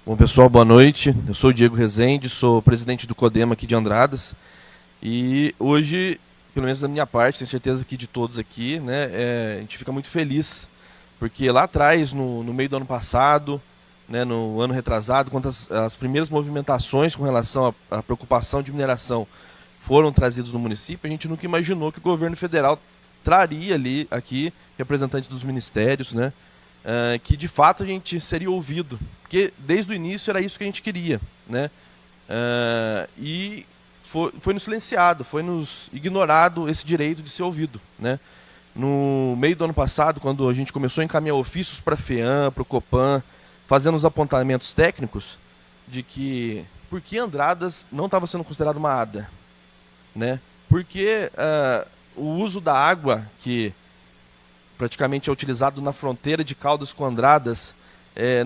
Bom, pessoal, boa noite. Eu sou o Diego Rezende, sou presidente do CODEMA aqui de Andradas. E hoje, pelo menos da minha parte, tenho certeza que de todos aqui, né, a gente fica muito feliz, porque lá atrás, no meio do ano passado, né, no ano retrasado, quando as primeiras movimentações com relação à preocupação de mineração foram trazidas no município, a gente nunca imaginou que o governo federal traria aqui representantes dos ministérios, né, que de fato a gente seria ouvido, porque desde o início era isso que a gente queria, né? E foi nos silenciado, foi nos ignorado esse direito de ser ouvido, né? No meio do ano passado, quando a gente começou a encaminhar ofícios para a FEAM, para o Copan, fazendo os apontamentos técnicos de que por que Andradas não estava sendo considerado uma ADA, né? Porque o uso da água que praticamente é utilizado na fronteira de Caldas com Andradas,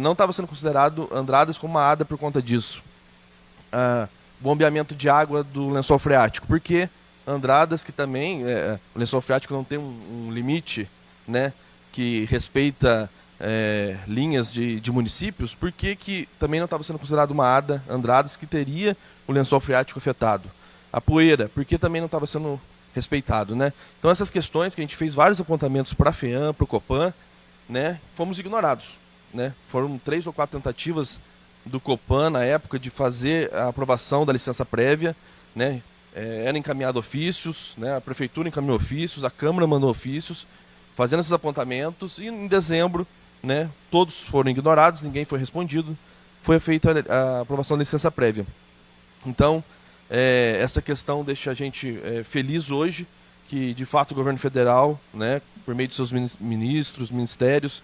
não estava sendo considerado Andradas como uma ADA por conta disso. Bombeamento de água do lençol freático, porque Andradas, que também, o lençol freático não tem um limite, né, que respeita linhas de municípios, por que também não estava sendo considerado uma ADA Andradas, que teria o lençol freático afetado? A poeira, porque também não estava sendo respeitado, né? Então essas questões que a gente fez vários apontamentos para a FEAM, para o Copan, né, fomos ignorados, né? Foram 3 ou 4 tentativas do Copan na época de fazer a aprovação da licença prévia, né? Eram encaminhados ofícios, né? A prefeitura encaminhou ofícios, a Câmara mandou ofícios, fazendo esses apontamentos, e em dezembro, né, todos foram ignorados, ninguém foi respondido, foi feita a aprovação da licença prévia. Então, essa questão deixa a gente feliz hoje, que de fato o governo federal, né, por meio de seus ministros, ministérios,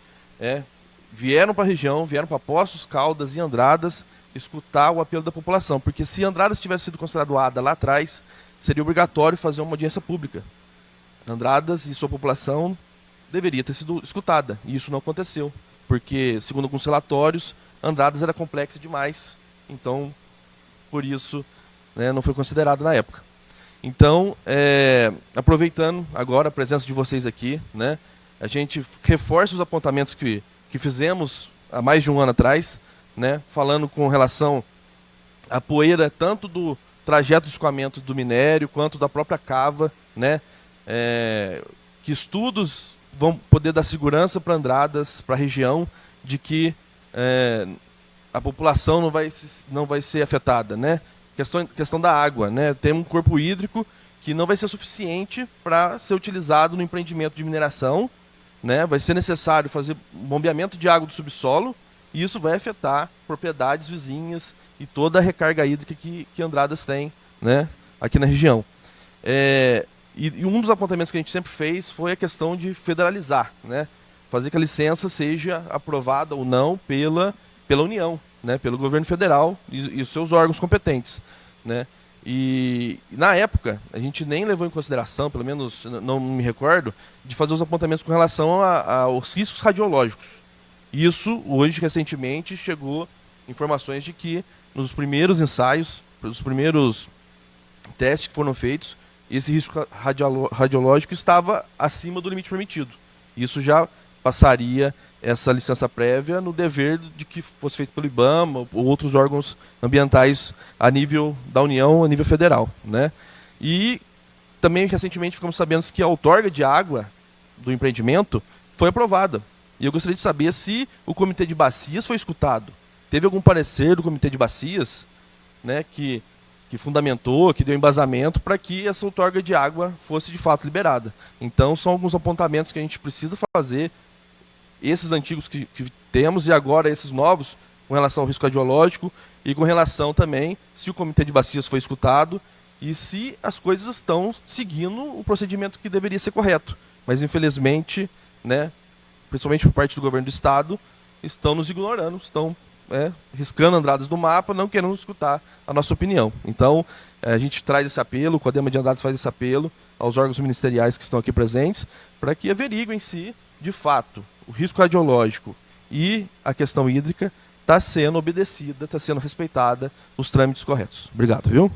vieram para a região, vieram para Poços, Caldas e Andradas escutar o apelo da população, porque se Andradas tivesse sido considerado ADA lá atrás, seria obrigatório fazer uma audiência pública. Andradas e sua população deveria ter sido escutada, e isso não aconteceu, porque, segundo alguns relatórios, Andradas era complexa demais, então, por isso, né, não foi considerado na época. Então, aproveitando agora a presença de vocês aqui, né, a gente reforça os apontamentos que fizemos há mais de um ano atrás, né, falando com relação à poeira, tanto do trajeto de escoamento do minério, quanto da própria cava, né, que estudos vão poder dar segurança para Andradas, para a região, de que a população não vai ser afetada, né? Questão da água, né? Tem um corpo hídrico que não vai ser suficiente para ser utilizado no empreendimento de mineração, né? Vai ser necessário fazer bombeamento de água do subsolo, e isso vai afetar propriedades vizinhas e toda a recarga hídrica que Andradas tem, né, aqui na região. E um dos apontamentos que a gente sempre fez foi a questão de federalizar, né? Fazer que a licença seja aprovada ou não pela União, né, pelo governo federal e os seus órgãos competentes, né? E na época a gente nem levou em consideração, pelo menos não me recordo, de fazer os apontamentos com relação aos riscos radiológicos. Isso hoje recentemente chegou informações de que nos primeiros ensaios, nos primeiros testes que foram feitos, esse risco radiológico estava acima do limite permitido. Isso já passaria essa licença prévia no dever de que fosse feito pelo IBAMA ou outros órgãos ambientais a nível da União, a nível federal, né? E também recentemente ficamos sabendo que a outorga de água do empreendimento foi aprovada. E eu gostaria de saber se o Comitê de Bacias foi escutado. Teve algum parecer do Comitê de Bacias, né, que fundamentou, que deu embasamento para que essa outorga de água fosse de fato liberada. Então são alguns apontamentos que a gente precisa fazer, esses antigos que temos e agora esses novos, com relação ao risco radiológico e com relação também se o Comitê de Bacias foi escutado e se as coisas estão seguindo o procedimento que deveria ser correto. Mas infelizmente, né, principalmente por parte do governo do estado, estão nos ignorando, estão riscando Andradas do mapa, não querendo escutar a nossa opinião. Então, a gente traz esse apelo, o CODEMA de Andradas faz esse apelo aos órgãos ministeriais que estão aqui presentes, para que averiguem se, de fato, o risco radiológico e a questão hídrica está sendo obedecida, está sendo respeitada, os trâmites corretos. Obrigado, viu?